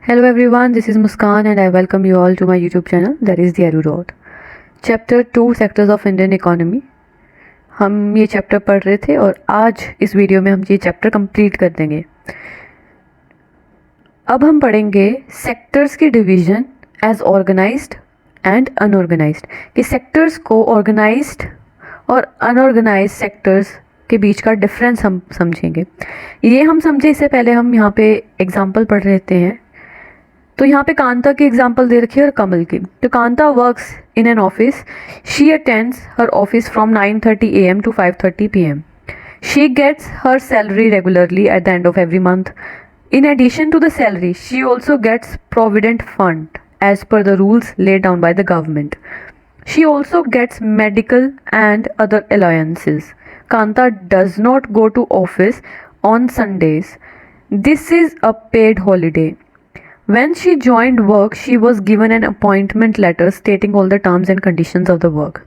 Hello everyone, this is Muskan and I welcome you all to my YouTube channel that is the Aru Road. Chapter 2 Sectors of Indian Economy. हम ये chapter पढ़ रहे थे और आज इस video में हम ये चैप्टर कंप्लीट कर देंगे। अब हम पढ़ेंगे सेक्टर्स की division as organised and unorganised, कि सेक्टर्स को ऑर्गेनाइज्ड और अनऑर्गेनाइज्ड सेक्टर्स के बीच का डिफरेंस हम समझेंगे। ये हम समझे इससे पहले हम यहाँ पे एग्जाम्पल पढ़ लेते हैं। तो यहाँ पे कांता की एग्जाम्पल दे रखी है और कमल की। तो Kanta works in an office, she attends her office from 9:30 AM to 5:30 PM. She gets her salary regularly at the end of every month. In addition to the salary, she also gets provident fund as per the rules laid down by the government. She also gets medical and other allowances. Kanta does not go to office on Sundays. This is a paid holiday. When she joined work, she was given an appointment letter stating all the terms and conditions of the work.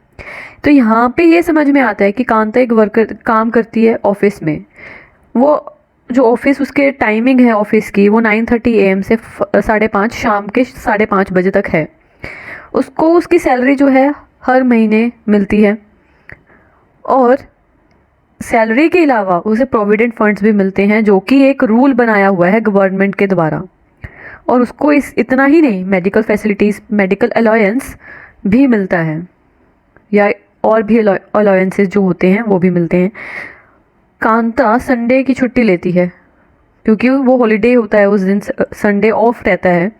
तो यहाँ पे ये समझ में आता है कि कांता एक वर्कर काम करती है ऑफिस में। वो जो ऑफिस उसके टाइमिंग है ऑफिस की वो 9:30 AM से 5:30 शाम के 5:30 बजे तक है। उसको उसकी सैलरी जो है हर महीने मिलती है और सैलरी के अलावा उसे प्रोविडेंट फंड्स भी मिलते हैं, जो कि एक रूल बनाया हुआ है गवर्नमेंट के द्वारा। और उसको इतना ही नहीं, मेडिकल फैसिलिटीज़, मेडिकल अलाउंस भी मिलता है या और भी अलाउंसेस जो होते हैं वो भी मिलते हैं। कांता संडे की छुट्टी लेती है क्योंकि वो हॉलीडे होता है, उस दिन संडे ऑफ रहता है,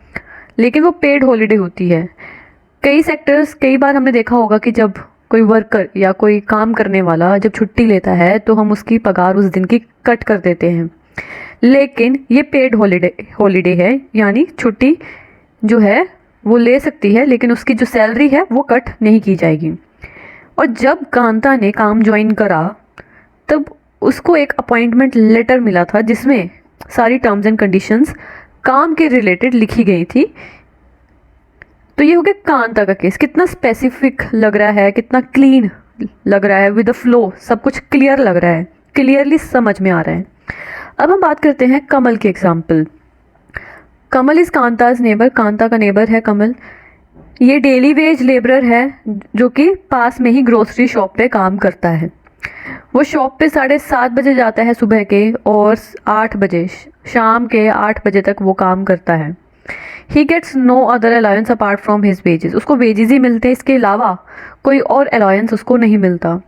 लेकिन वो पेड हॉलीडे होती है। कई बार हमने देखा होगा कि जब कोई वर्कर या कोई काम करने वाला जब छुट्टी लेता है तो हम उसकी पगार उस दिन की कट कर देते हैं, लेकिन ये पेड हॉलीडे है, यानी छुट्टी जो है वो ले सकती है लेकिन उसकी जो सैलरी है वो कट नहीं की जाएगी। और जब कांता ने काम ज्वाइन करा तब उसको एक अपॉइंटमेंट लेटर मिला था जिसमें सारी टर्म्स एंड कंडीशंस काम के रिलेटेड लिखी गई थी। तो ये हो गया कांता का केस। कितना स्पेसिफिक लग रहा है, कितना क्लीन लग रहा है, विद द फ्लो, सब कुछ क्लियर लग रहा है, क्लियरली समझ में आ रहा है। अब हम बात करते हैं कमल के example. Kamal is Kanta's neighbour, Kanta का नेबर है कमल। ये डेली वेज लेबरर है जो कि पास में ही ग्रोसरी शॉप पे काम करता है। वो शॉप पे 7:30 बजे जाता है सुबह के और 8 बजे शाम के 8 बजे तक वो काम करता है। He gets no other allowance apart from his wages. उसको वेजेस ही मिलते हैं, इसके अलावा कोई और अलाउंस उसको नहीं मिलता।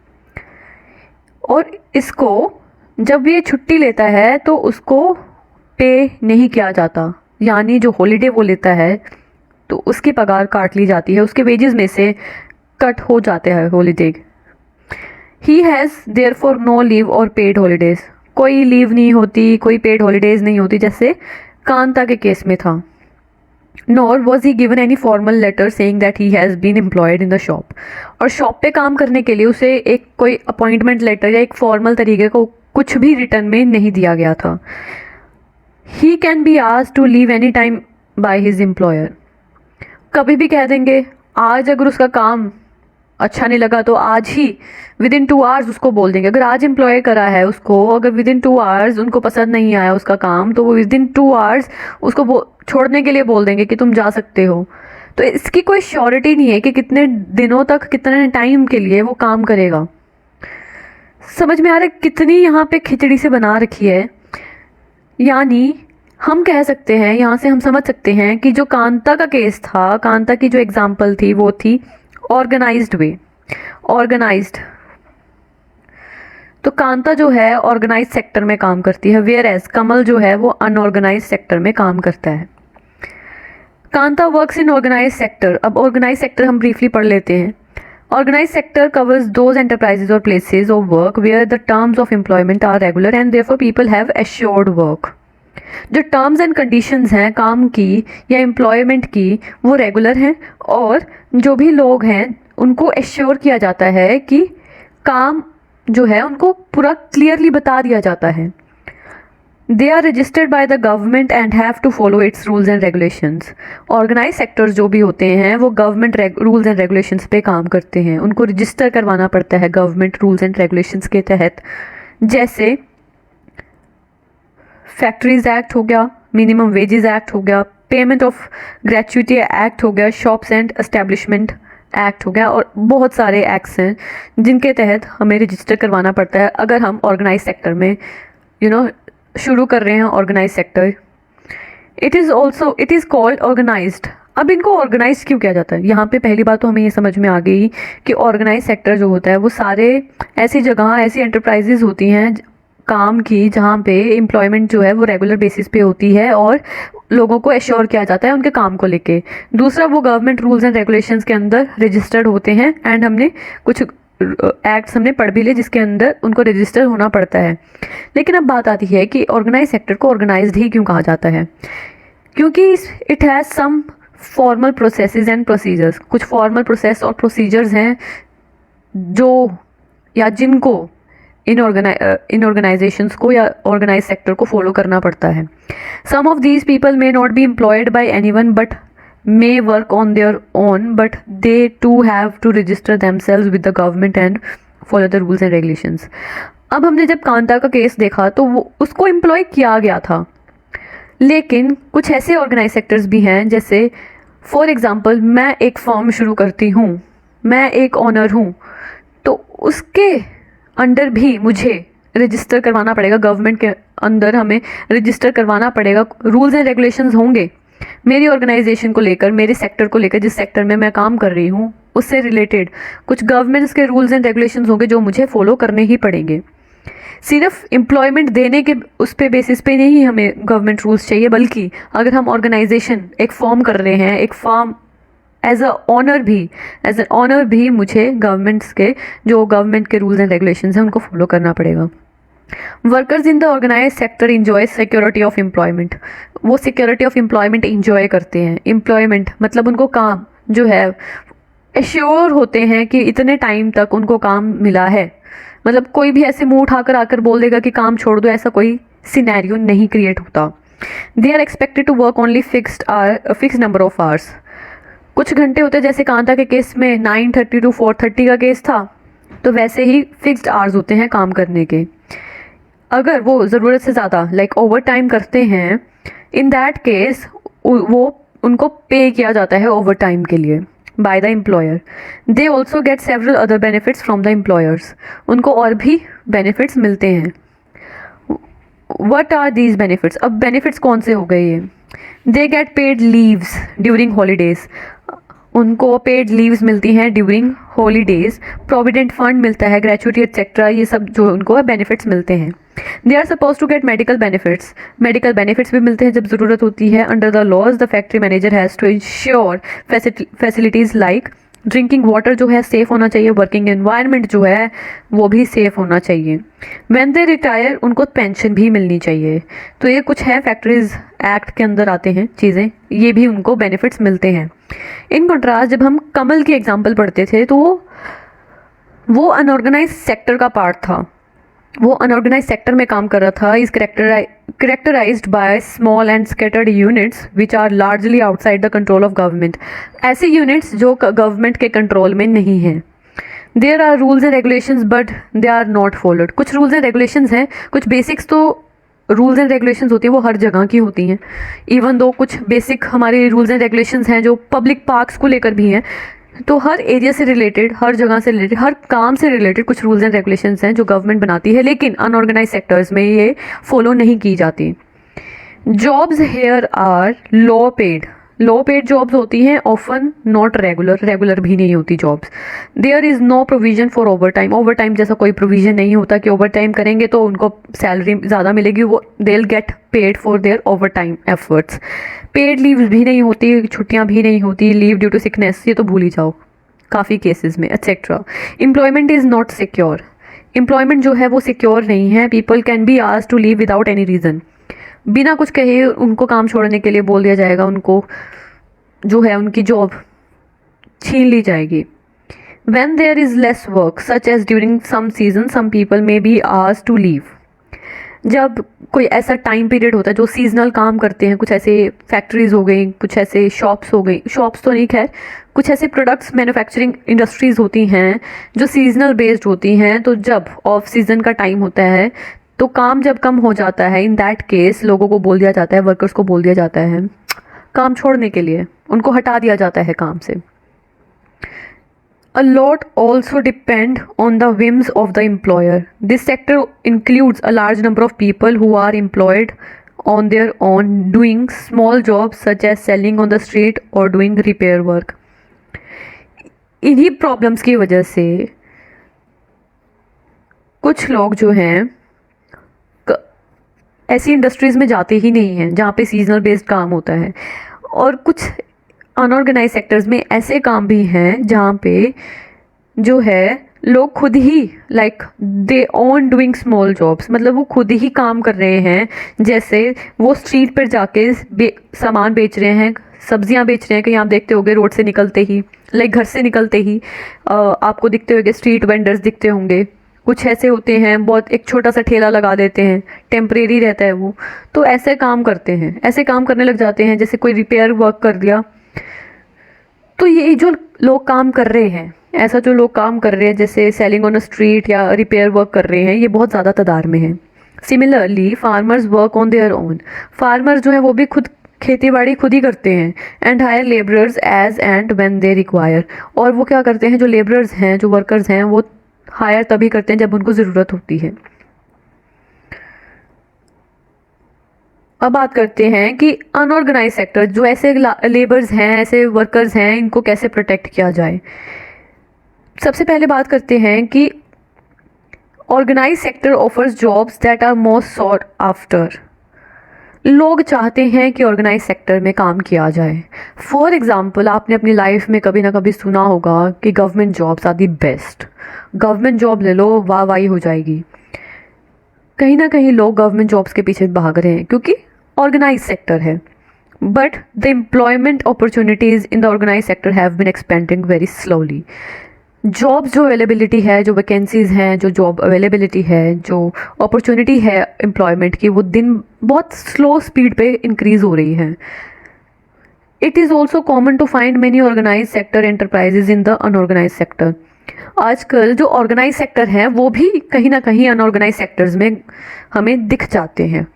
और इसको जब ये छुट्टी लेता है तो उसको पे नहीं किया जाता, यानी जो हॉलीडे वो लेता है तो उसकी पगार काट ली जाती है, उसके वेजेस में से कट हो जाते हैं holiday. He has therefore no leave or paid holidays. कोई लीव नहीं होती, कोई पेड हॉलीडेज नहीं होती जैसे कांता के केस में था। Nor was he given any formal letter saying that he has been employed in the shop. और शॉप पे काम करने के लिए उसे एक कोई अपॉइंटमेंट लेटर या एक फॉर्मल तरीके को कुछ भी रिटर्न में नहीं दिया गया था। He can be asked to leave any time by his employer. कभी भी कह देंगे, आज अगर उसका काम अच्छा नहीं लगा तो आज ही विदिन 2 आवर्स उसको बोल देंगे। अगर आज एम्प्लॉय करा है उसको, अगर विदिन 2 आवर्स उनको पसंद नहीं आया उसका काम, तो वो विदिन 2 आवर्स उसको छोड़ने के लिए बोल देंगे कि तुम जा सकते हो। तो इसकी कोई श्योरिटी नहीं है कि कितने दिनों तक, कितने टाइम के लिए वो काम करेगा। समझ में आ रहा है कितनी यहाँ पे खिचड़ी से बना रखी है। यानी हम कह सकते हैं, यहाँ से हम समझ सकते हैं कि जो कांता का केस था, कांता की जो एग्जाम्पल थी वो थी ऑर्गेनाइज्ड वे, ऑर्गेनाइज्ड। तो कांता जो है ऑर्गेनाइज्ड सेक्टर में काम करती है, वेयर एज कमल जो है वो अनऑर्गेनाइज्ड सेक्टर में काम करता है। Kanta works in organised sector. अब ऑर्गेनाइज्ड सेक्टर हम ब्रीफली पढ़ लेते हैं। Organized sector covers those enterprises or places of work where the terms of employment are regular and therefore people have assured work. जो टर्म्स एंड कंडीशंस हैं काम की या एम्प्लॉयमेंट की वो रेगुलर हैं और जो भी लोग हैं उनको एश्योर किया जाता है कि काम जो है उनको पूरा क्लियरली बता दिया जाता है। They are registered by the government and have to follow its rules and regulations. Organise sectors जो भी होते हैं वो गवर्नमेंट रूल्स एंड रेगुलेशंस पे काम करते हैं, उनको रजिस्टर करवाना पड़ता है गवर्नमेंट रूल्स एंड रेगुलेशंस के तहत। जैसे फैक्ट्रीज एक्ट हो गया, मिनिमम वेजेस एक्ट हो गया, पेमेंट ऑफ ग्रेचुइटी एक्ट हो गया, शॉप्स एंड एस्टेब्लिशमेंट एक्ट हो गया, और बहुत सारे एक्ट्स हैं जिनके तहत हमें रजिस्टर करवाना पड़ता है अगर हम ऑर्गेनाइज सेक्टर में शुरू कर रहे हैं organise sector. It is called organised. अब इनको ऑर्गेनाइज क्यों किया जाता है? यहाँ पे पहली बात तो हमें ये समझ में आ गई कि ऑर्गेनाइज सेक्टर जो होता है वो सारे ऐसी जगह, ऐसी एंटरप्राइजेज होती हैं काम की जहाँ पे एम्प्लॉयमेंट जो है वो रेगुलर बेसिस पे होती है और लोगों को एश्योर किया जाता है उनके काम को लेके। दूसरा, वो गवर्नमेंट रूल्स एंड रेगुलेशंस के अंदर रजिस्टर्ड होते हैं, एंड हमने कुछ एक्ट्स हमने पढ़ भी लिए जिसके अंदर उनको रजिस्टर होना पड़ता है। लेकिन अब बात आती है कि ऑर्गेनाइज सेक्टर को ऑर्गेनाइज्ड ही क्यों कहा जाता है? क्योंकि it has some formal processes and procedures. कुछ फॉर्मल प्रोसेस और प्रोसीजर्स हैं जो या जिनको इन ऑर्गेनाइजेशंस को या ऑर्गेनाइज सेक्टर को फॉलो करना पड़ता है। Some of these people may not be employed by anyone but may work on their own, but they too have to register themselves with the government and follow the rules and regulations. अब हमने जब कांता का case देखा तो वो उसको employ किया गया था, लेकिन कुछ ऐसे ऑर्गेनाइज सेक्टर्स भी हैं, जैसे फॉर एग्जांपल मैं एक फर्म शुरू करती हूँ, मैं एक ऑनर हूँ, तो उसके अंडर भी मुझे रजिस्टर करवाना पड़ेगा। गवर्नमेंट के अंदर हमें रजिस्टर करवाना पड़ेगा, रूल्स एंड रेगुलेशंस होंगे मेरी ऑर्गेनाइजेशन को लेकर, मेरे सेक्टर को लेकर, जिस सेक्टर में मैं काम कर रही हूँ उससे रिलेटेड कुछ गवर्नमेंट्स के रूल्स एंड रेगुलेशंस होंगे जो मुझे फॉलो करने ही पड़ेंगे। सिर्फ एम्प्लॉयमेंट देने के उस पे बेसिस पे नहीं हमें गवर्नमेंट रूल्स चाहिए, बल्कि अगर हम ऑर्गेनाइजेशन एक फॉर्म कर रहे हैं, एक फॉर्म एज एन ऑनर भी मुझे गवर्नमेंट्स के जो गवर्नमेंट के रूल्स एंड रेगुलेशंस हैं उनको फॉलो करना पड़ेगा। Workers in the organise sector enjoy security of employment. वो सिक्योरिटी ऑफ एम्प्लॉयमेंट इंजॉय करते हैं। एम्प्लॉयमेंट मतलब उनको काम जो है एश्योर होते हैं कि इतने टाइम तक उनको काम मिला है। मतलब कोई भी ऐसे मुंह उठाकर आकर बोल देगा कि काम छोड़ दो, ऐसा कोई सिनेरियो नहीं क्रिएट होता। They are expected to work only fixed number of hours. कुछ घंटे होते हैं, जैसे कांता के केस में 9:30 to 4:30 का केस था, तो वैसे ही फिक्स्ड आवर्स होते हैं काम करने के। अगर वो ज़रूरत से ज़्यादा लाइक ओवर टाइम करते हैं, इन दैट केस वो उनको पे किया जाता है ओवर टाइम के लिए by the employer. They also get several other benefits from the employers. उनको और भी बेनिफिट्स मिलते हैं। What are these benefits? अब बेनिफिट्स कौन से हो गए ये? They get paid leaves during holidays. उनको पेड लीव्स मिलती हैं ड्यूरिंग हॉलीडेज। प्रोविडेंट फंड मिलता है, ग्रेचुइटी एक्सेट्रा, ये सब जो उनको बेनिफिट्स मिलते हैं। They are suppose to get medical benefits. Medical benefits भी मिलते हैं जब ज़रूरत होती है। Under the laws the factory manager has to ensure facilities like drinking water जो है सेफ़ होना चाहिए, वर्किंग एनवायरनमेंट जो है वो भी सेफ़ होना चाहिए। व्हेन दे रिटायर उनको पेंशन भी मिलनी चाहिए। तो ये कुछ है फैक्ट्रीज एक्ट के अंदर आते हैं चीज़ें, ये भी उनको बेनिफिट्स मिलते हैं। इन कंट्रास्ट जब हम कमल की एग्जांपल पढ़ते थे तो वो अनऑर्गेनाइज सेक्टर का पार्ट था। वो अनऑर्गेनाइज सेक्टर में काम कर रहा था। Is characterized by small and scattered units which are largely outside the control of government। ऐसे यूनिट्स जो गवर्नमेंट के कंट्रोल में नहीं हैं। There are rules and regulations but they are not followed. कुछ रूल्स एंड रेगुलेशंस हैं, कुछ basics तो रूल्स एंड रेगुलेशंस होती है वो हर जगह की होती हैं। इवन दो कुछ बेसिक हमारे रूल्स एंड रेगुलेशंस हैं जो पब्लिक पार्क्स को लेकर भी हैं, तो हर एरिया से रिलेटेड, हर जगह से रिलेटेड, हर काम से रिलेटेड कुछ रूल्स एंड रेगुलेशंस हैं जो गवर्नमेंट बनाती है, लेकिन अनऑर्गेनाइज सेक्टर्स में ये फॉलो नहीं की जाती। Jobs here are low paid jobs होती हैं, ऑफन नॉट रेगुलर भी नहीं होती jobs. There is no provision for over time जैसा कोई प्रोविजन नहीं होता कि ओवर टाइम करेंगे तो उनको सैलरी ज़्यादा मिलेगी, वो they will get paid for their over time efforts. Paid leave भी नहीं होती, छुट्टियाँ भी नहीं होती, लीव ड्यू टू सिकनेस ये तो भूल ही जाओ काफ़ी केसेस में, etcetera. Employment is not secure. Employment जो है वो सिक्योर नहीं है। People can be asked to leave without any reason. बिना कुछ कहे उनको काम छोड़ने के लिए बोल दिया जाएगा, उनको जो है उनकी जॉब छीन ली जाएगी। When there is less work such as during some season some people may be asked to leave। जब कोई ऐसा टाइम पीरियड होता है जो सीजनल काम करते हैं, कुछ ऐसे फैक्ट्रीज हो गई, कुछ ऐसे शॉप्स हो गई, शॉप्स तो नहीं खैर, कुछ ऐसे प्रोडक्ट्स मैन्युफैक्चरिंग इंडस्ट्रीज़ होती हैं जो सीजनल बेस्ड होती हैं, तो जब ऑफ सीजन का टाइम होता है तो काम जब कम हो जाता है, इन दैट केस लोगों को बोल दिया जाता है, वर्कर्स को बोल दिया जाता है काम छोड़ने के लिए, उनको हटा दिया जाता है काम से। A lot also depend on the whims of the employer. This sector includes a large number of people who are employed on their own, doing small jobs such as selling on the street or doing repair work. इन्हीं problems की वजह से कुछ लोग जो हैं ऐसी industries में जाते ही नहीं हैं जहाँ पे सीजनल बेस्ड काम होता है, और कुछ अनऑर्गेनाइज सेक्टर्स में ऐसे काम भी हैं जहाँ पे जो है लोग खुद ही दे ओन डूइंग स्मॉल जॉब्स, मतलब वो खुद ही काम कर रहे हैं। जैसे वो स्ट्रीट पर जाके सामान बेच रहे हैं, सब्जियां बेच रहे हैं, कहीं आप देखते होंगे रोड से निकलते ही, घर से निकलते ही आपको दिखते होंगे स्ट्रीट वेंडर्स दिखते होंगे। कुछ ऐसे होते हैं बहुत एक छोटा सा ठेला लगा देते हैं, टेम्परेरी रहता है वो, तो ऐसे काम करते हैं, ऐसे काम करने लग जाते हैं। जैसे कोई रिपेयर वर्क कर दिया, तो ये जो लोग काम कर रहे हैं, ऐसा जो लोग काम कर रहे हैं जैसे सेलिंग ऑन अ स्ट्रीट या रिपेयर वर्क कर रहे हैं, ये बहुत ज़्यादा तादाद में है। Similarly farmers work on their own, farmer जो है वो भी खुद खेती बाड़ी खुद ही करते हैं। And hire labourers as and when they require, और वो क्या करते हैं, जो लेबरर्स हैं, जो वर्कर्स हैं, वो हायर तभी करते हैं जब उनको ज़रूरत होती है। अब बात करते हैं कि अनऑर्गेनाइज सेक्टर, जो ऐसे लेबर्स हैं, ऐसे वर्कर्स हैं, इनको कैसे प्रोटेक्ट किया जाए। सबसे पहले बात करते हैं कि organise sector offers jobs that are most sought after. लोग चाहते हैं कि ऑर्गेनाइज सेक्टर में काम किया जाए। फॉर एग्जाम्पल, आपने अपनी लाइफ में कभी ना कभी सुना होगा कि government jobs are the best, government job ले लो, वाह वाही हो जाएगी। कहीं ना कहीं लोग गवर्नमेंट जॉब्स के पीछे भाग रहे हैं क्योंकि ऑर्गेनाइज सेक्टर है, but the employment opportunities in the organise sector have been expanding very slowly. Jobs जो अवेलेबिलिटी है, जो वैकेंसीज़ हैं, जो जॉब अवेलेबिलिटी है, जो अपॉर्चुनिटी है एम्प्लॉयमेंट की, वो दिन बहुत स्लो स्पीड पे इंक्रीज़ हो रही है। It is also common to find many organise sector enterprises in the unorganise sector. आजकल जो ऑर्गेनाइज सेक्टर हैं वो भी कहीं ना कहीं अनऑर्गेनाइज सेक्टर्स में हमें दिख जाते हैं।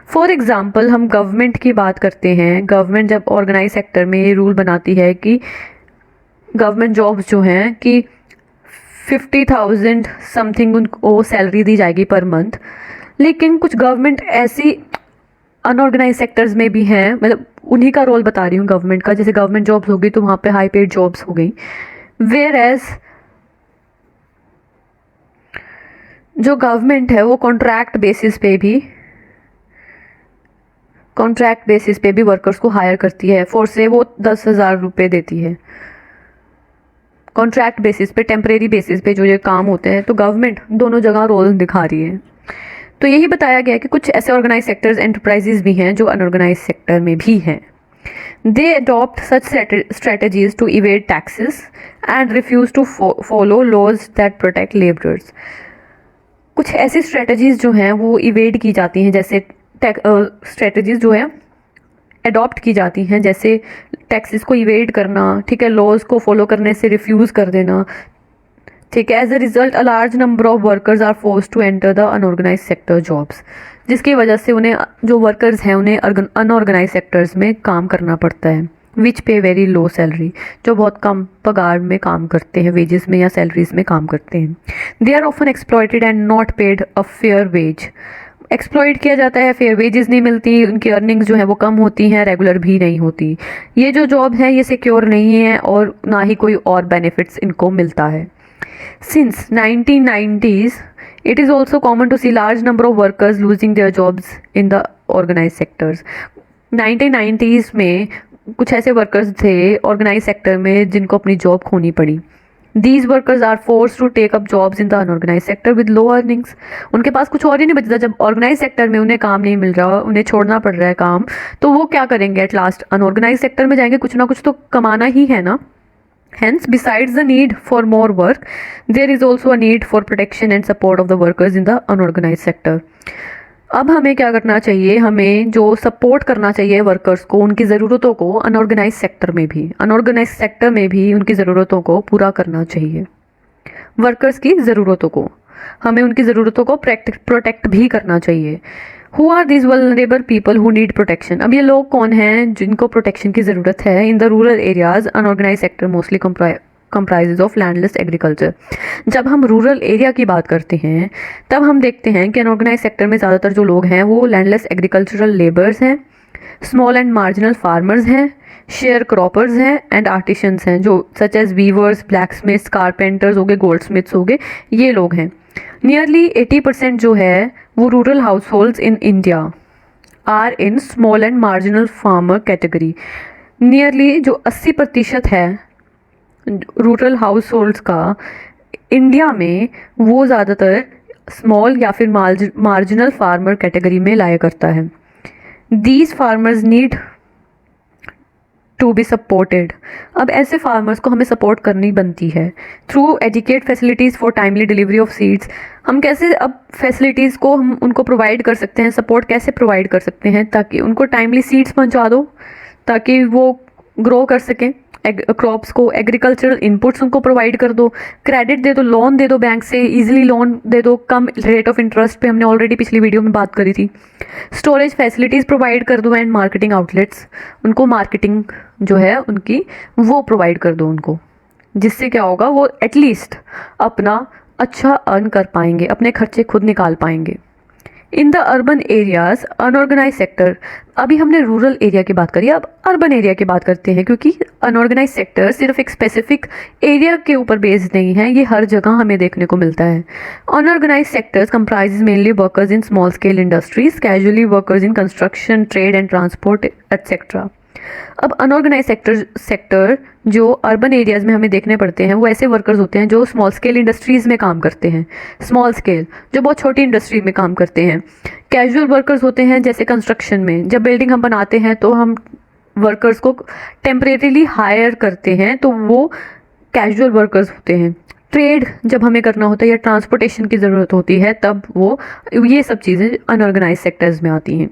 फॉर एग्ज़ाम्पल, हम गवर्नमेंट की बात करते हैं। गवर्नमेंट जब ऑर्गेनाइज सेक्टर में ये रूल बनाती है कि गवर्नमेंट जॉब्स जो हैं कि 50,000 समथिंग उनको सैलरी दी जाएगी पर मंथ, लेकिन कुछ गवर्नमेंट ऐसी अनऑर्गेनाइज सेक्टर्स में भी हैं, मतलब उन्हीं का रोल बता रही हूँ गवर्नमेंट का। जैसे गवर्नमेंट जॉब्स हो गई तो वहाँ पे हाई पेड जॉब्स हो गई, वेयर एज जो गवर्नमेंट है वो कॉन्ट्रैक्ट बेसिस पे भी वर्कर्स को हायर करती है। फॉर से वो 10,000 रुपये देती है कॉन्ट्रैक्ट बेसिस पे, टेम्परेरी बेसिस पे जो ये काम होते हैं। तो गवर्नमेंट दोनों जगह रोल दिखा रही है। तो यही बताया गया कि कुछ ऐसे ऑर्गेनाइज सेक्टर्स एंटरप्राइजेज भी हैं जो अनऑर्गेनाइज सेक्टर में भी हैं। They adopt such strategies to evade taxes and refuse to follow laws that protect labourers. कुछ ऐसी स्ट्रेटजीज जो हैं वो इवेड की जाती हैं, जैसे स्ट्रेटजीज जो है अडॉप्ट की जाती हैं, जैसे टैक्सेस को इवेड करना, ठीक है, लॉज को फॉलो करने से रिफ्यूज़ कर देना, ठीक है। As a result a large number of workers are force to enter the unorganise sector jobs, जिसकी वजह से उन्हें जो वर्कर्स हैं उन्हें अनऑर्गेनाइज सेक्टर्स में काम करना पड़ता है, विच पे वेरी लो सैलरी, जो बहुत कम पगार में काम करते हैं, वेजेस में या सैलरीज में काम करते हैं। They are often exploited and not paid a fair wage. Exploit किया जाता है, फेयर वेजेस नहीं मिलती, उनकी अर्निंग्स जो है वो कम होती हैं, रेगुलर भी नहीं होती। ये जो जॉब है ये सिक्योर नहीं है और ना ही कोई और बेनिफिट्स इनको मिलता है। Since 1990s it is also common to see large number of workers losing their jobs in the organized sectors। 1990s में कुछ ऐसे वर्कर्स थे ऑर्गेनाइज सेक्टर में जिनको अपनी जॉब खोनी पड़ी। These workers are forced to take up jobs in the unorganized sector with low earnings। उनके पास कुछ और ही नहीं बचता, जब ऑर्गेनाइज सेक्टर में उन्हें काम नहीं मिल रहा, उन्हें छोड़ना पड़ रहा है काम, तो वो क्या करेंगे, एट लास्ट अनऑर्गेनाइज सेक्टर में जाएंगे, कुछ ना कुछ तो कमाना ही है ना। Hence, besides the need for more work, there is also a need for protection and support of the workers in the unorganized sector। अब हमें क्या करना चाहिए, हमें जो सपोर्ट करना चाहिए वर्कर्स को, उनकी ज़रूरतों को अनऑर्गेनाइज सेक्टर में भी उनकी ज़रूरतों को पूरा करना चाहिए। वर्कर्स की ज़रूरतों को हमें उनकी ज़रूरतों को प्रोटेक्ट भी करना चाहिए। Who are this vulnerable people who need protection? अब ये लोग कौन हैं जिनको प्रोटेक्शन की ज़रूरत है? In the rural areas unorganise sector mostly comprises of landless agriculture. जब हम रूरल एरिया की बात करते हैं तब हम देखते हैं कि अनऑर्गेनाइज सेक्टर में ज़्यादातर जो लोग हैं वो लैंडलेस एग्रीकल्चरल लेबर्स हैं, स्मॉल एंड मार्जिनल फार्मर्स हैं, शेयर क्रॉपर्स हैं एंड आर्टिशंस हैं, जो such as weavers, blacksmiths, carpenters हो गए, गोल्ड स्मिथ्स हो गए, ये लोग हैं। नियरली 80% जो है वो rural households in India are in small and marginal farmer category. Nearly जो 80% है रूरल हाउस होल्ड्स का इंडिया में, वो ज़्यादातर स्मॉल या फिर मार्जिनल फार्मर कैटेगरी में लाया करता है। These farmers need to be supported. अब ऐसे फार्मर्स को हमें सपोर्ट करनी बनती है through educate facilities for timely delivery of seeds. हम कैसे अब फैसिलिटीज़ को हम उनको प्रोवाइड कर सकते हैं, सपोर्ट कैसे प्रोवाइड कर सकते हैं ताकि उनको टाइमली सीड्स पहुंचा दो ताकि वो ग्रो कर सकें क्रॉप्स को, एग्रीकल्चरल इनपुट्स उनको प्रोवाइड कर दो, क्रेडिट दे दो, लोन दे दो, बैंक से इजीली लोन दे दो, कम रेट ऑफ इंटरेस्ट पे, हमने ऑलरेडी पिछली वीडियो में बात करी थी। स्टोरेज फैसिलिटीज़ प्रोवाइड कर दो एंड मार्केटिंग आउटलेट्स, उनको मार्केटिंग जो है उनकी वो प्रोवाइड कर दो उनको, जिससे क्या होगा वो एटलीस्ट अपना अच्छा अर्न कर पाएंगे, अपने खर्चे खुद निकाल पाएंगे। In the urban areas unorganise sector, अभी हमने रूरल एरिया की बात करी, अब अर्बन एरिया की बात करते हैं, क्योंकि अनऑर्गेनाइज सेक्टर सिर्फ एक स्पेसिफिक एरिया के ऊपर बेस्ड नहीं है, ये हर जगह हमें देखने को मिलता है। Unorganise sectors comprises mainly workers in small scale industries, casually workers in construction, trade and transport etcetera. अब अनऑर्गेनाइज सेक्टर जो अर्बन एरियाज़ में हमें देखने पड़ते हैं वो ऐसे वर्कर्स होते हैं जो स्मॉल स्केल इंडस्ट्रीज़ में काम करते हैं, स्मॉल स्केल जो बहुत छोटी इंडस्ट्री में काम करते हैं। कैजुअल वर्कर्स होते हैं जैसे कंस्ट्रक्शन में, जब बिल्डिंग हम बनाते हैं तो हम वर्कर्स को टेम्परेरीली हायर करते हैं, तो वो कैजुअल वर्कर्स होते हैं। ट्रेड जब हमें करना होता है या ट्रांसपोर्टेशन की ज़रूरत होती है तब वो ये सब चीज़ें अनऑर्गेनाइज सेक्टर्स में आती हैं।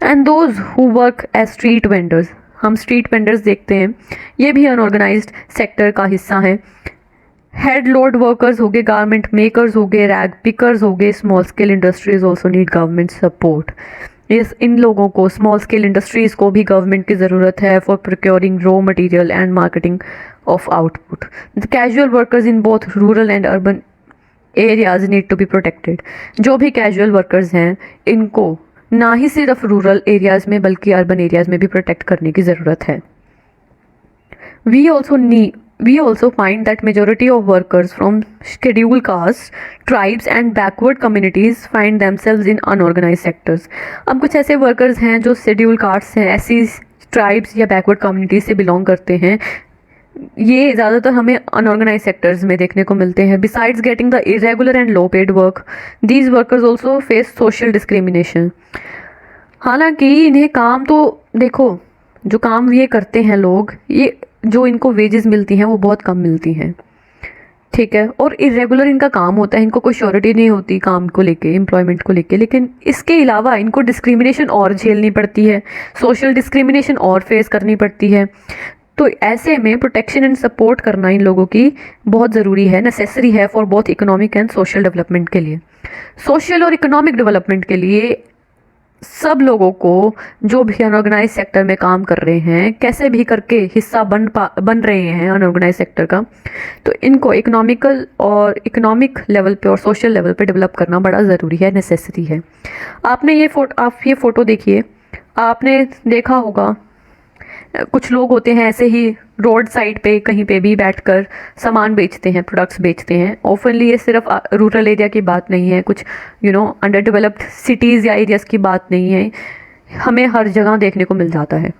And those who work as street vendors, हम स्ट्रीट वेंडर्स देखते हैं, ये भी अनऑर्गेनाइज्ड सेक्टर का हिस्सा है। हेड लोड वर्कर्स हो गए, गारमेंट मेकर्स हो गए, रैग पिकर्स हो गए। Small scale industries also need government support. इन लोगों को, स्मॉल स्केल इंडस्ट्रीज को भी गवर्नमेंट की ज़रूरत है for procuring raw material and marketing of output. The casual workers in both rural and urban areas need to be protected. जो भी कैजुअल वर्कर्स हैं इनको ना ही सिर्फ रूरल एरियाज में बल्कि अर्बन एरियाज में भी प्रोटेक्ट करने की ज़रूरत है। We also find that majority of workers from scheduled castes, tribes and backward communities find themselves in unorganized sectors. अब कुछ ऐसे वर्कर्स हैं जो scheduled castes हैं, ऐसी ट्राइब्स या बैकवर्ड कम्युनिटीज से बिलोंग करते हैं, ये ज़्यादातर हमें अनऑर्गेनाइज सेक्टर्स में देखने को मिलते हैं। Besides getting the irregular and low paid work, these workers also face social discrimination. हालांकि इन्हें काम तो देखो, जो काम ये करते हैं लोग, ये जो इनको वेजेस मिलती हैं वो बहुत कम मिलती हैं, ठीक है, और इरेगुलर इनका काम होता है, इनको कोई श्योरिटी नहीं होती काम को लेके, एम्प्लॉयमेंट को लेके। लेकिन इसके अलावा इनको डिस्क्रिमिनेशन और झेलनी पड़ती है, सोशल डिस्क्रिमिनेशन और फेस करनी पड़ती है। तो ऐसे में प्रोटेक्शन एंड सपोर्ट करना इन लोगों की बहुत ज़रूरी है, नेसेसरी है for both economic and social development के लिए। सोशल और इकोनॉमिक डेवलपमेंट के लिए सब लोगों को, जो भी अनऑर्गेनाइज सेक्टर में काम कर रहे हैं, कैसे भी करके हिस्सा बन रहे हैं अनऑर्गेनाइज सेक्टर का, तो इनको इकोनॉमिक लेवल पे और सोशल लेवल पे डेवलप करना बड़ा ज़रूरी है, नेसेसरी है। आप ये फ़ोटो देखिए, आपने देखा होगा कुछ लोग होते हैं ऐसे ही रोड साइड पे कहीं पे भी बैठकर सामान बेचते हैं, प्रोडक्ट्स बेचते हैं। ऑफनली ये सिर्फ रूरल एरिया की बात नहीं है, कुछ अंडर डेवलप्ड सिटीज़ या एरियाज़ की बात नहीं है, हमें हर जगह देखने को मिल जाता है।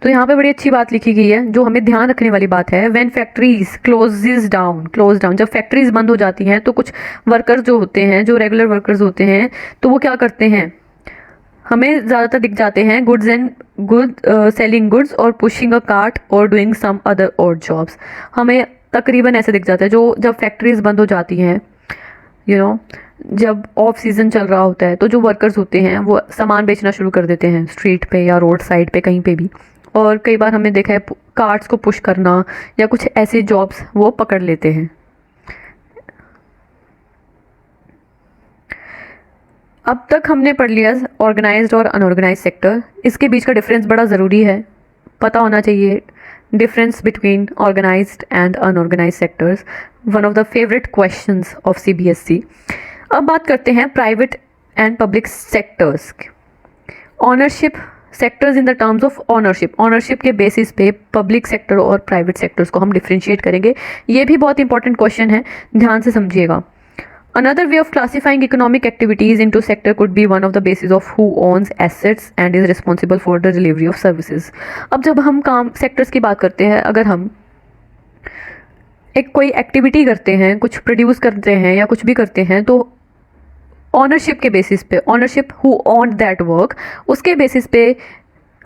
तो यहाँ पे बड़ी अच्छी बात लिखी गई है जो हमें ध्यान रखने वाली बात है। व्हेन फैक्ट्रीज क्लोज डाउन, जब फैक्ट्रीज बंद हो जाती हैं तो कुछ वर्कर्स जो होते हैं, जो रेगुलर वर्कर्स होते हैं, तो वो क्या करते हैं, हमें ज़्यादातर दिख जाते हैं सेलिंग गुड्स और पुशिंग अ कार्ट और doing some other odd jobs. हमें तकरीबन ऐसे दिख जाता है जो जब फैक्ट्रीज बंद हो जाती हैं, जब ऑफ सीज़न चल रहा होता है, तो जो वर्कर्स होते हैं वो सामान बेचना शुरू कर देते हैं स्ट्रीट पे या रोड साइड पे कहीं पे भी। और कई बार हमने देखा है कार्ट्स को पुश करना या कुछ ऐसे जॉब्स वो पकड़ लेते हैं। अब तक हमने पढ़ लिया ऑर्गेनाइज्ड और अनऑर्गेनाइज सेक्टर। इसके बीच का डिफरेंस बड़ा ज़रूरी है, पता होना चाहिए। Difference between organised and unorganise sectors, one of the favourite questions of CBSE. अब बात करते हैं private and public sectors. Ownership sectors in the terms of ownership, ownership के बेसिस पे पब्लिक सेक्टर और प्राइवेट सेक्टर्स को हम डिफ्रेंशिएट करेंगे। ये भी बहुत इंपॉर्टेंट क्वेश्चन है, ध्यान से समझिएगा। Another way of classifying economic activities into sector could be one of the basis of who owns assets and is responsible for the delivery of services. अब जब हम काम सेक्टर्स की बात करते हैं, अगर हम एक कोई एक्टिविटी करते हैं, कुछ प्रोड्यूस करते हैं या कुछ भी करते हैं, तो ऑनरशिप के बेसिस पे, ownership who owned that work, उसके बेसिस पे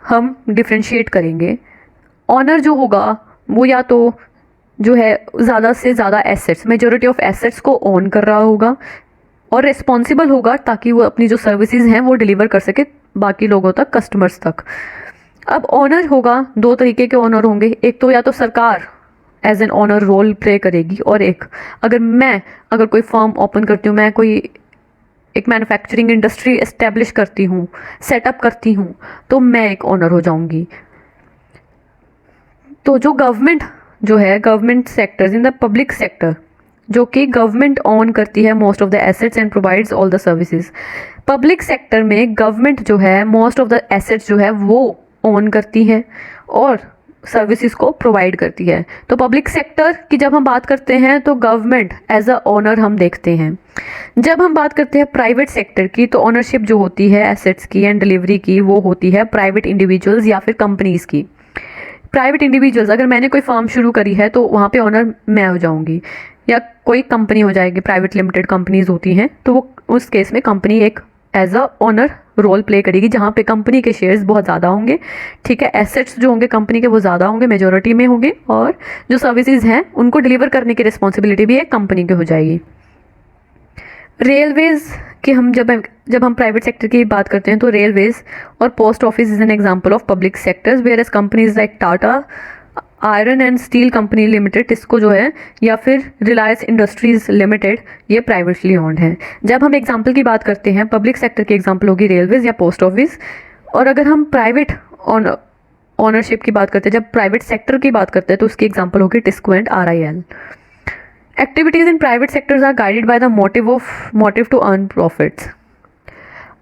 हम डिफ्रेंशिएट करेंगे। ऑनर जो होगा वो या तो जो है ज़्यादा से ज़्यादा एसेट्स, मेजॉरिटी ऑफ एसेट्स को ओन कर रहा होगा और रिस्पॉन्सिबल होगा ताकि वो अपनी जो सर्विसेज हैं वो डिलीवर कर सके बाकी लोगों तक, कस्टमर्स तक। अब ऑनर होगा, दो तरीके के ऑनर होंगे, एक तो या तो सरकार as an owner role play करेगी, और एक अगर कोई फर्म ओपन करती हूँ, मैं कोई एक मैन्युफैक्चरिंग इंडस्ट्री एस्टेब्लिश करती हूँ, सेटअप करती हूँ, तो मैं एक ऑनर हो जाऊँगी। तो जो गवर्नमेंट जो है, government sectors in the public sector, जो कि गवर्नमेंट ऑन करती है most of the assets and provides all the services. Public sector में गवर्नमेंट जो है मोस्ट ऑफ द एसेट्स जो है वो ऑन करती है और सर्विसेज को प्रोवाइड करती है। तो पब्लिक सेक्टर की जब हम बात करते हैं तो गवर्नमेंट एज अ ओनर हम देखते हैं। जब हम बात करते हैं प्राइवेट सेक्टर की, तो ओनरशिप जो होती है एसेट्स की एंड डिलीवरी की, वो होती है प्राइवेट इंडिविजुअल्स या फिर कंपनीज की। प्राइवेट इंडिविजुअल्स, अगर मैंने कोई फर्म शुरू करी है तो वहाँ पे ओनर मैं हो जाऊँगी, या कोई कंपनी हो जाएगी, प्राइवेट लिमिटेड कंपनीज होती हैं, तो वो उस केस में कंपनी एक as a owner role play करेगी, जहाँ पे कंपनी के शेयर्स बहुत ज़्यादा होंगे, ठीक है। एसेट्स जो होंगे कंपनी के वो ज़्यादा होंगे, मेजोरिटी में होंगे, और जो सर्विसेज हैं उनको डिलीवर करने की रिस्पॉन्सिबिलिटी भी एक कंपनी की हो जाएगी। रेलवेज कि हम जब हम प्राइवेट सेक्टर की बात करते हैं तो रेलवेज और post office is an example of public sectors, whereas companies like Tata iron and steel company limited, TISCO जो है, या फिर रिलायंस इंडस्ट्रीज लिमिटेड, ये प्राइवेटली ओन्ड है। जब हम एग्जांपल की बात करते हैं, पब्लिक सेक्टर की एग्जांपल होगी रेलवेज या पोस्ट ऑफिस। और अगर हम प्राइवेट ऑनरशिप की बात करते हैं, जब प्राइवेट सेक्टर की बात करते हैं, तो उसकी एग्जांपल होगी TISCO and RIL। Activities in private sectors are guided by the motive to earn profits.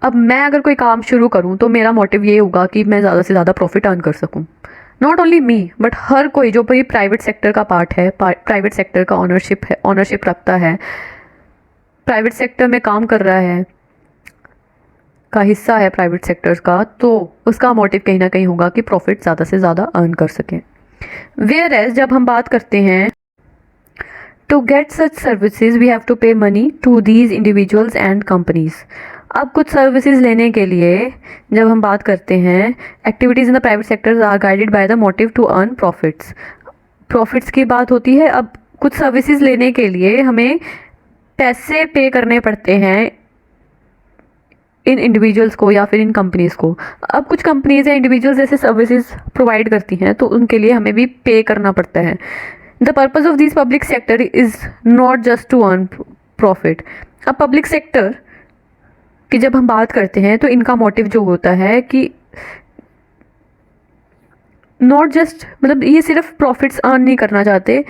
अब मैं अगर कोई काम शुरू करूं तो मेरा मोटिव ये होगा कि मैं ज़्यादा से ज़्यादा प्रॉफिट अर्न कर सकूं। नॉट ओनली मी बट हर कोई जो भी प्राइवेट सेक्टर का पार्ट है, प्राइवेट सेक्टर का ऑनरशिप रखता है, प्राइवेट सेक्टर में काम कर रहा है, का हिस्सा है प्राइवेट सेक्टर्स का, तो उसका मोटिव कहीं ना कहीं होगा कि प्रॉफिट ज़्यादा से ज़्यादा अर्न कर सकें। वेयर एज जब हम बात करते हैं To get such services, we have to pay money to these individuals and companies. अब कुछ सर्विसेज लेने के लिए जब हम बात करते हैं, activities in the private sectors are guided by the motive to earn profits की बात होती है। अब कुछ सर्विसेज लेने के लिए हमें पैसे पे करने पड़ते हैं इन इंडिविजुअल्स को या फिर इन कंपनीज़ को। अब कुछ कंपनीज या इंडिविजुअल्स ऐसे सर्विसेज प्रोवाइड करती हैं तो उनके लिए हमें भी पे करना पड़ता है। The purpose of these public sector is not just to earn profit. अब पब्लिक सेक्टर की जब हम बात करते हैं तो इनका मोटिव जो होता है कि नॉट जस्ट, मतलब ये सिर्फ प्रॉफिट्स अर्न नहीं करना चाहते।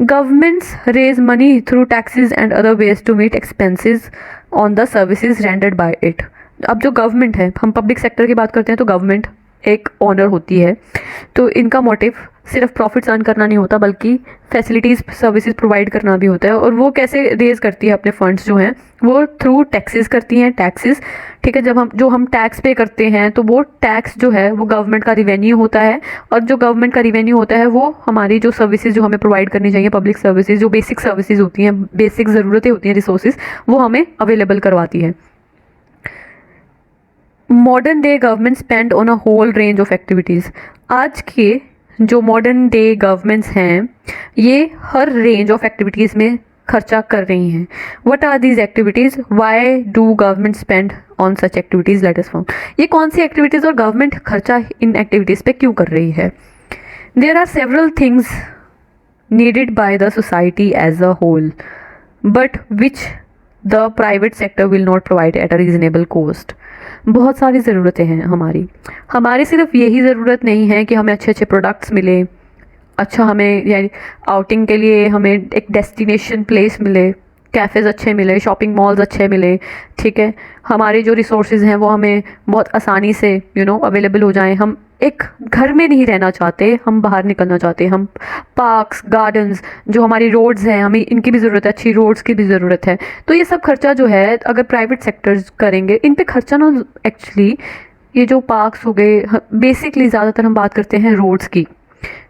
Governments raise money through taxes and other ways to meet expenses on the services rendered by it. अब जो गवर्नमेंट है, हम पब्लिक सेक्टर की बात करते हैं तो गवर्नमेंट एक ओनर होती है, तो इनका मोटिव सिर्फ प्रॉफिट्स अर्न करना नहीं होता बल्कि फैसिलिटीज़ सर्विसेज प्रोवाइड करना भी होता है। और वो कैसे रेज करती है अपने फंड्स जो हैं, वो थ्रू टैक्सेस करती हैं, टैक्सेस, ठीक है। जब हम टैक्स पे करते हैं तो वो टैक्स जो है वो गवर्नमेंट का रिवेन्यू होता है, और जो गवर्नमेंट का रिवेन्यू होता है वो हमारी जो सर्विसेज जो हमें प्रोवाइड करनी चाहिए, पब्लिक सर्विसेज, जो बेसिक सर्विसेज होती हैं, बेसिक ज़रूरतें होती हैं, रिसोर्सेज, वो हमें अवेलेबल करवाती है। Modern day government spend on a whole range of activities. आज के जो मॉडर्न डे गवर्नमेंट्स हैं ये हर रेंज ऑफ एक्टिविटीज़ में खर्चा कर रही हैं। What are these activities, why do government spend on such activities, let us found. ये कौन सी एक्टिविटीज़ और गवर्नमेंट खर्चा इन एक्टिविटीज़ पे क्यों कर रही है? There are several things needed by the society as a whole, but which the private sector will not provide at a reasonable cost. बहुत सारी ज़रूरतें हैं हमारी सिर्फ यही ज़रूरत नहीं है कि हमें अच्छे अच्छे प्रोडक्ट्स मिले, अच्छा हमें यानी आउटिंग के लिए हमें एक डेस्टिनेशन प्लेस मिले, कैफ़ेज़ अच्छे मिले, शॉपिंग मॉल्स अच्छे मिले, ठीक है, हमारे जो रिसोर्सेज हैं वो हमें बहुत आसानी से अवेलेबल हो जाएं। हम एक घर में नहीं रहना चाहते, हम बाहर निकलना चाहते हैं। हम पार्क्स, गार्डन्स, जो हमारी रोड्स हैं, हमें इनकी भी ज़रूरत है, अच्छी रोड्स की भी ज़रूरत है। तो ये सब खर्चा जो है अगर प्राइवेट सेक्टर्स करेंगे, इन पे खर्चा ना एक्चुअली, ये जो पार्क्स हो गए, बेसिकली ज़्यादातर हम बात करते हैं रोड्स की।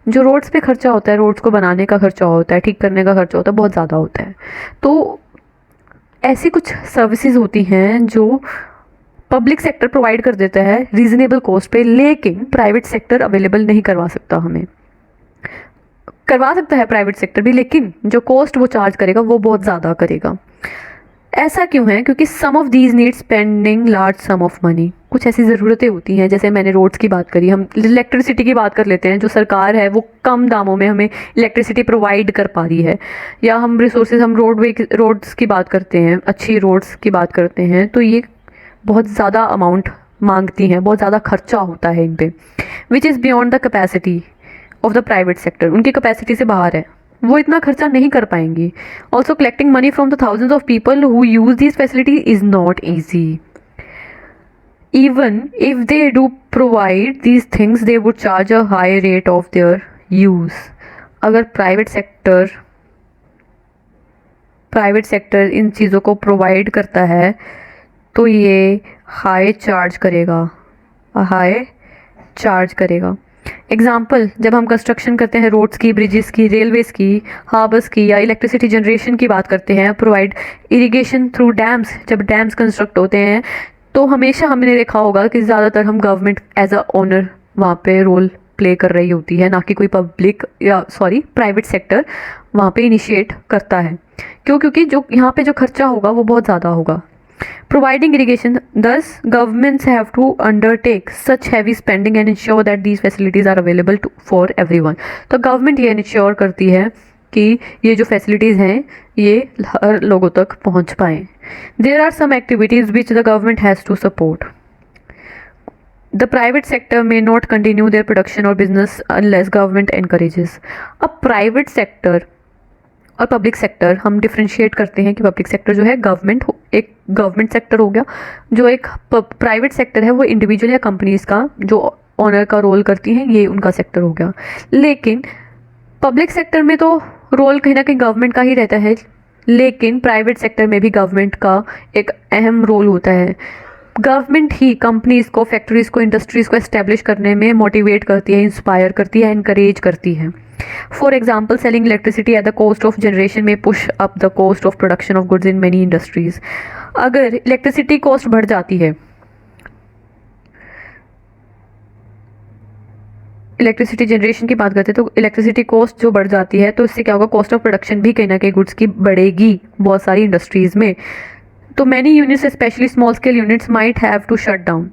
जो रोड्स पे खर्चा होता है, रोड्स को बनाने का खर्चा होता है, ठीक करने का खर्चा होता है, बहुत ज़्यादा होता है। तो ऐसी कुछ सर्विसेज होती हैं जो पब्लिक सेक्टर प्रोवाइड कर देता है रीजनेबल कॉस्ट पे, लेकिन प्राइवेट सेक्टर अवेलेबल नहीं करवा सकता। हमें करवा सकता है प्राइवेट सेक्टर भी, लेकिन जो कॉस्ट वो चार्ज करेगा वो बहुत ज़्यादा करेगा। ऐसा क्यों है? क्योंकि some of these need spending large sum of money. कुछ ऐसी ज़रूरतें होती हैं, जैसे मैंने रोड्स की बात करी, हम इलेक्ट्रिसिटी की बात कर लेते हैं। जो सरकार है वो कम दामों में हमें इलेक्ट्रिसिटी प्रोवाइड कर पा रही है, या हम रिसोर्सेज, हम रोड्स की बात करते हैं, अच्छी रोड्स की बात करते हैं, तो ये बहुत ज़्यादा अमाउंट मांगती हैं, बहुत ज़्यादा खर्चा होता है इन पे, which is beyond the capacity of the private sector. उनकी कैपेसिटी से बाहर है, वो इतना खर्चा नहीं कर पाएंगी। Also collecting money from the thousands of people who use this facility is not easy. Even if they do provide these things they would charge a high rate of their use. अगर private sector in चीज़ों को provide करता है तो ये high charge करेगा। Example, जब हम कंस्ट्रक्शन करते हैं रोड्स की, ब्रिजेस की, रेलवेज़ की, हार्बर्स की, या इलेक्ट्रिसिटी जनरेशन की बात करते हैं, प्रोवाइड इरिगेशन थ्रू डैम्स, जब डैम्स कंस्ट्रक्ट होते हैं तो हमेशा हमने देखा होगा कि ज़्यादातर हम गवर्नमेंट एज अ ओनर वहाँ पे रोल प्ले कर रही होती है, ना कि कोई प्राइवेट सेक्टर वहाँ पे इनिशिएट करता है। क्यों? क्योंकि जो यहाँ पे जो खर्चा होगा वो बहुत ज़्यादा होगा। Providing irrigation, thus governments have to undertake such heavy spending and ensure that these facilities are available for everyone. तो गवर्नमेंट ये इंश्योर करती है कि ये जो फैसिलिटीज़ हैं ये हर लोगों तक पहुंच पाएँ। There are some activities which the government has to support. The private sector may not continue their production or business unless government encourages. अब प्राइवेट सेक्टर और पब्लिक सेक्टर हम डिफ्रेंशिएट करते हैं कि पब्लिक सेक्टर जो है एक गवर्नमेंट सेक्टर हो गया, जो एक प्राइवेट सेक्टर है वो इंडिविजुअल या कंपनीज का जो ऑनर का रोल करती हैं, ये उनका सेक्टर हो गया। लेकिन पब्लिक सेक्टर में तो रोल कहीं ना कहीं गवर्नमेंट का ही रहता है, लेकिन प्राइवेट सेक्टर में भी गवर्नमेंट का एक अहम रोल होता है। गवर्नमेंट ही कंपनीज को, फैक्ट्रीज को, इंडस्ट्रीज को एस्टेब्लिश करने में मोटिवेट करती है, इंस्पायर करती है, इनकरेज करती है। For example, selling electricity at the cost of generation may push up the cost of production of goods in many industries. अगर इलेक्ट्रिसिटी कॉस्ट बढ़ जाती है, इलेक्ट्रिसिटी जनरेशन की बात करते हैं, तो इलेक्ट्रिसिटी कॉस्ट जो बढ़ जाती है तो इससे क्या होगा, कॉस्ट ऑफ प्रोडक्शन भी कहीं ना कहीं गुड्स की बढ़ेगी बहुत सारी इंडस्ट्रीज में। तो many units, specially small scale units, might have to shut down.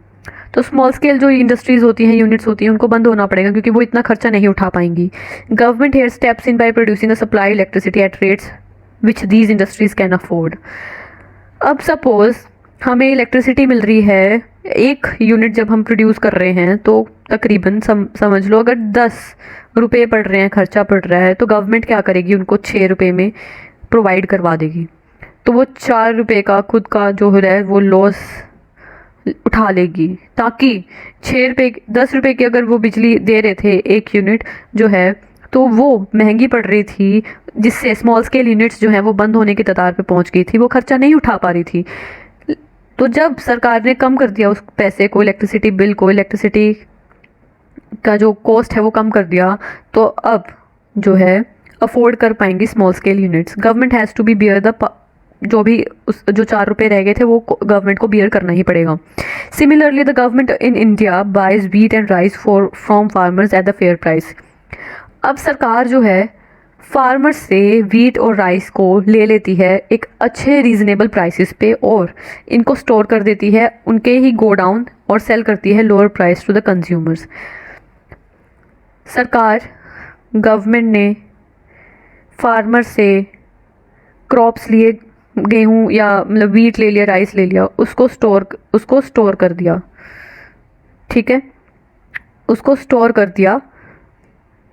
तो स्मॉल स्केल जो इंडस्ट्रीज होती हैं, यूनिट्स होती हैं, उनको बंद होना पड़ेगा क्योंकि वो इतना खर्चा नहीं उठा पाएंगी। Government here steps in by producing a supply electricity at rates which these industries can afford. अब सपोज हमें इलेक्ट्रिसिटी मिल रही है, एक यूनिट जब हम प्रोड्यूस कर रहे हैं तो तकरीबन समझ लो अगर 10 रुपये पड़ रहे हैं, खर्चा पड़ रहा है, तो गवर्नमेंट क्या करेगी, उनको 6 रुपये में प्रोवाइड करवा देगी। तो वो 4 रुपये का खुद का जो हो रहा है वो लॉस उठा लेगी, ताकि 6 रुपये 10 रुपये की अगर वो बिजली दे रहे थे एक यूनिट जो है, तो वो महंगी पड़ रही थी, जिससे स्मॉल स्केल यूनिट्स जो हैं वो बंद होने की कतार पे पहुंच गई थी, वो खर्चा नहीं उठा पा रही थी। तो जब सरकार ने कम कर दिया उस पैसे को, इलेक्ट्रिसिटी बिल को, इलेक्ट्रिसिटी का जो कॉस्ट है वो कम कर दिया, तो अब जो है अफोर्ड कर पाएंगी small scale units. Government has to be bear the जो 4 रुपये रह गए थे वो गवर्नमेंट को बियर करना ही पड़ेगा। Similarly the government in India buys wheat and rice from farmers at the fair price. अब सरकार जो है फार्मर्स से व्हीट और राइस को ले लेती है एक अच्छे रीजनेबल प्राइसेस पे, और इनको स्टोर कर देती है उनके ही गोडाउन, और सेल करती है lower price to the consumers. सरकार, गवर्नमेंट ने फार्मर से क्रॉप्स लिए, गेहूँ या मतलब वीट ले लिया, राइस ले लिया, उसको स्टोर कर दिया, ठीक है, उसको स्टोर कर दिया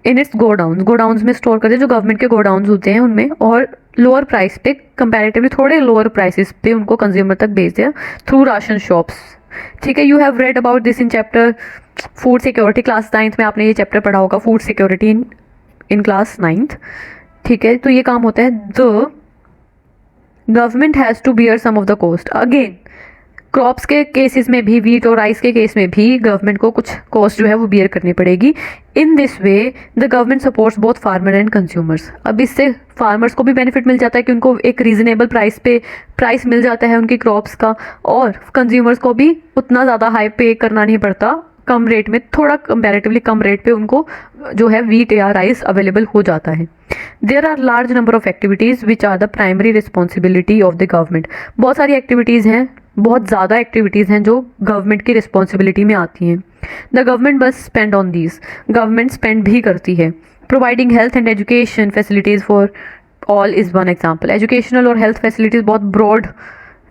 इन इट्स गोडाउन्स में स्टोर कर दिया, जो गवर्नमेंट के गोडाउन्स होते हैं उनमें, और लोअर प्राइस पे, कंपैरेटिवली थोड़े लोअर प्राइसेस पे उनको कंज्यूमर तक भेज दिया थ्रू राशन शॉप्स, ठीक है। You have read about this in chapter food security, class 9th में आपने ये चैप्टर पढ़ा होगा, food security in class 9th, ठीक है। तो ये काम होता है, the government has to bear some of the cost. Again crops के केसेस में भी, वीट और राइस के केस में भी गवर्नमेंट को कुछ कॉस्ट जो है वो बियर करनी पड़ेगी। In this way the government supports both farmer and consumers. अब इससे फार्मर्स को भी बेनिफिट मिल जाता है कि उनको एक रीजनेबल प्राइस पे प्राइस मिल जाता है उनकी क्रॉप्स का, और कंज्यूमर्स को भी उतना ज़्यादा हाई पे करना नहीं पड़ता, कम रेट में, थोड़ा कंपैरेटिवली कम रेट पे उनको जो है वीट या राइस अवेलेबल हो जाता है। There are large number of activities which are the primary responsibility of the government. बहुत सारी एक्टिविटीज़ हैं, बहुत ज़्यादा एक्टिविटीज़ हैं जो गवर्नमेंट की रिस्पॉन्सिबिलिटी में आती हैं। द गवर्नमेंट बस spend on these, government spend भी करती है। Providing health and education facilities for all is one example. Educational और हेल्थ फैसिलिटीज़ बहुत ब्रॉड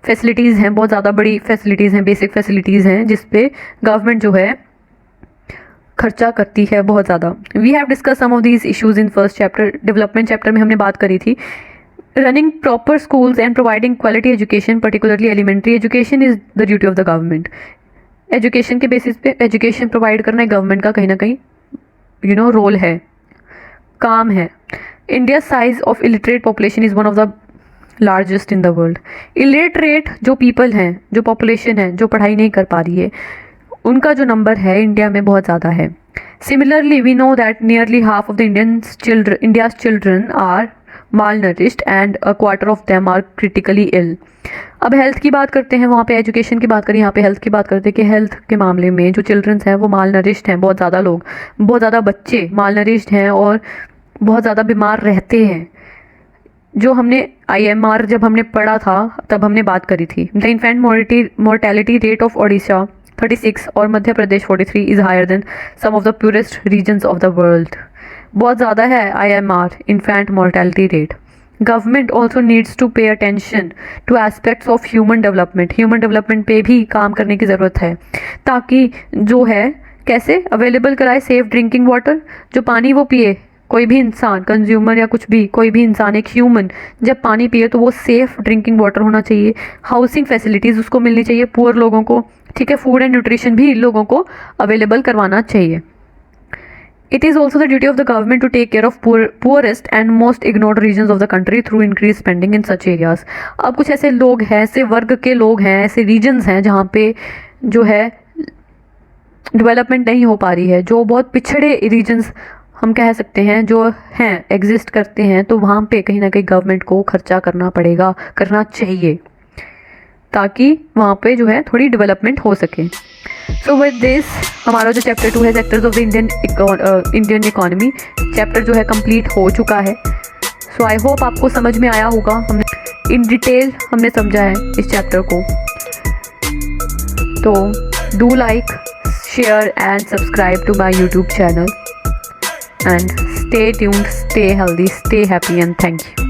फैसिलिटीज़ हैं, बहुत ज़्यादा बड़ी फैसिलिटीज़ हैं, बेसिक फैसिलिटीज़ हैं जिस पे गवर्नमेंट जो है खर्चा करती है बहुत ज़्यादा। We have discuss some of these issues in first chapter, development chapter में हमने बात करी थी। Running proper schools and providing quality education, particularly elementary education, is the duty of the government. Education के बेसिस पे एजुकेशन प्रोवाइड करना government का कहीं ना कहीं रोल है, काम है। India size of illiterate population is one of the largest in the world. Illiterate जो पीपल हैं, जो पॉपुलेशन है, जो पढ़ाई नहीं कर पा रही है, उनका जो नंबर है इंडिया में बहुत ज़्यादा है। Similarly we know that nearly half of the India's children are malnourished and a quarter of them are critically ill। अब हेल्थ की बात करते हैं, वहाँ पे एजुकेशन की बात करें, यहाँ पे हेल्थ की बात करते हैं कि हेल्थ के मामले में जो चिल्ड्रंस हैं वो malnourished हैं, बहुत ज़्यादा लोग, बहुत ज़्यादा बच्चे malnourished हैं और बहुत ज़्यादा बीमार रहते हैं। जो हमने IMR जब हमने पढ़ा था तब हमने बात करी थी। The infant mortality rate of Odisha 36 और Madhya Pradesh 43 is higher than some of the poorest regions of the world. बहुत ज़्यादा है IMR, infant mortality rate. Government also needs to pay attention to aspects of human development. Human development पे भी काम करने की ज़रूरत है, ताकि जो है कैसे अवेलेबल कराए सेफ ड्रिंकिंग वाटर, जो पानी वो पिए कोई भी इंसान, कंज्यूमर या कुछ भी, कोई भी इंसान, एक ह्यूमन जब पानी पिए तो वो सेफ ड्रिंकिंग वाटर होना चाहिए। हाउसिंग फैसिलिटीज़ उसको मिलनी चाहिए, पुअर लोगों को, ठीक है। फूड एंड न्यूट्रिशन भी लोगों को अवेलेबल करवाना चाहिए। It is also the duty of the government to take care of poorest and most ignored regions of the country through increased spending in such areas। अब कुछ ऐसे लोग हैं, ऐसे वर्ग के लोग हैं, ऐसे regions हैं जहाँ पे जो है डेवलपमेंट नहीं हो पा रही है, जो बहुत पिछड़े regions हम कह सकते हैं जो हैं, एग्जिस्ट करते हैं, तो वहाँ पे कहीं ना कहीं गवर्नमेंट को खर्चा करना पड़ेगा, करना चाहिए, ताकि वहाँ पे जो है थोड़ी डेवलपमेंट हो सके। सो विद दिस हमारा जो चैप्टर 2 है, sectors of the Indian economy, chapter जो है कंप्लीट हो चुका है। सो आई होप आपको समझ में आया होगा, हमने इन डिटेल हमने समझा है इस चैप्टर को। तो do like, share and subscribe to my YouTube channel and stay tuned, stay healthy, stay happy and thank you।